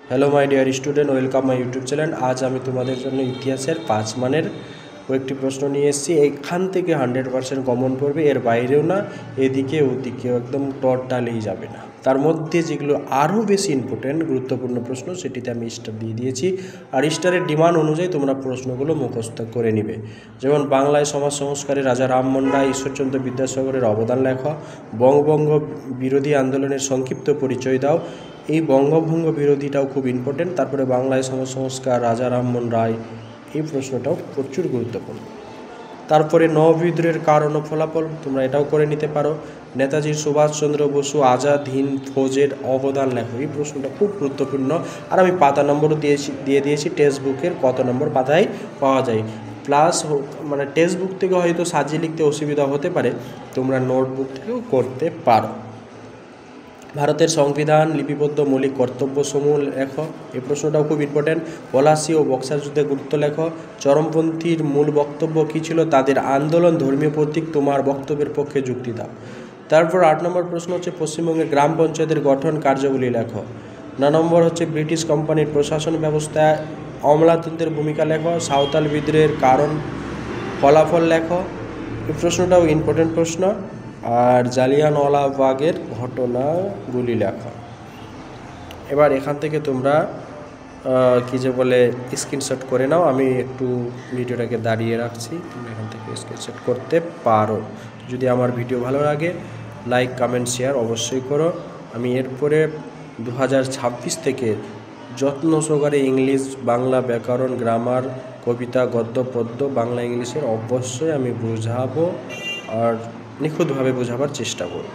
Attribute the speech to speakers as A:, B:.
A: Hello my dear student, welcome my YouTube channel. আজ আমি তোমাদের জন্য ইতিহাসের 5 মানের কয়েকটি প্রশ্ন নিয়ে এসেছি। এইখান থেকে 100% কমন পড়বে, এর বাইরেও না, এদিকে ওদিকেও একদম টোটালেই যাবে না। তার মধ্যে যেগুলো আরও বেশি ইম্পর্টেন্ট গুরুত্বপূর্ণ প্রশ্ন, সেটিতে আমি স্টার দিয়ে দিয়েছি। আর স্টারের ডিমান্ড অনুযায়ী তোমরা প্রশ্নগুলো মুখস্থ করে নিবে। যেমন বাংলায় সমাজ সংস্কারে রাজা রামমোহন রায় ঈশ্বরচন্দ্র বিদ্যাসাগরের অবদান লেখো। বঙ্গভঙ্গ বিরোধী আন্দোলনের সংক্ষিপ্ত পরিচয় দাও। এই বঙ্গভঙ্গ বিরোধীটাও খুব ইম্পর্টেন্ট। তারপরে বাংলায় সমাজ সংস্কার, রাজা রামমোহন রায়, এই প্রশ্নটাও প্রচুর গুরুত্বপূর্ণ। তারপরে নববিদ্রোহের কারণ ও ফলাফল, তোমরা এটাও করে নিতে পারো। নেতাজি সুভাষচন্দ্র বসু আজাদ হিন্দ ফৌজের অবদান লেখো, এই প্রশ্নটা খুব গুরুত্বপূর্ণ। আর আমি পাতা নম্বরও দিয়ে দিয়েছি টেক্সট বুকের কত নম্বর পাতায় পাওয়া যায়। প্লাস মানে টেক্সট বুক থেকে হয়তো সাজিয়ে লিখতে অসুবিধা হতে পারে, তোমরা নোটবুক থেকেও করতে পারো। ভারতের সংবিধান লিপিবদ্ধ মৌলিক কর্তব্যসমূহ লেখো, এই প্রশ্নটাও খুব ইম্পর্টেন্ট। পলাশী ও বক্সার যুদ্ধে গুরুত্ব লেখো। চরমপন্থীর মূল বক্তব্য কী ছিল, তাদের আন্দোলন ধর্মীয় প্রতীক, তোমার বক্তব্যের পক্ষে যুক্তি দাও। তারপর 8 নম্বর প্রশ্ন হচ্ছে পশ্চিমবঙ্গের গ্রাম পঞ্চায়েতের গঠন কার্যগুলি লেখো। 9 নম্বর হচ্ছে ব্রিটিশ কোম্পানির প্রশাসন ব্যবস্থায় অমলাতন্ত্রের ভূমিকা লেখো। সাঁওতাল বিদ্রোহের কারণ ফলাফল লেখো, এই প্রশ্নটাও ইম্পর্টেন্ট প্রশ্ন। আর জালিয়ানওয়ালাবাগের ঘটনাগুলি লেখা। এবার এখান থেকে তোমরা কী যে বলে স্ক্রিনশট করে নাও। আমি একটু ভিডিওটাকে দাঁড়িয়ে রাখছি, তোমরা এখান থেকে স্ক্রিনশট করতে পারো। যদি আমার ভিডিও ভালো লাগে লাইক কমেন্ট শেয়ার অবশ্যই করো। আমি এরপরে 2026 থেকে যত্ন সহকারে ইংলিশ, বাংলা ব্যাকরণ, গ্রামার, কবিতা, গদ্য, পদ্য, বাংলা ইংলিশের অবশ্যই আমি বোঝাবো আর নিখুঁতভাবে বোঝাবার চেষ্টা করব।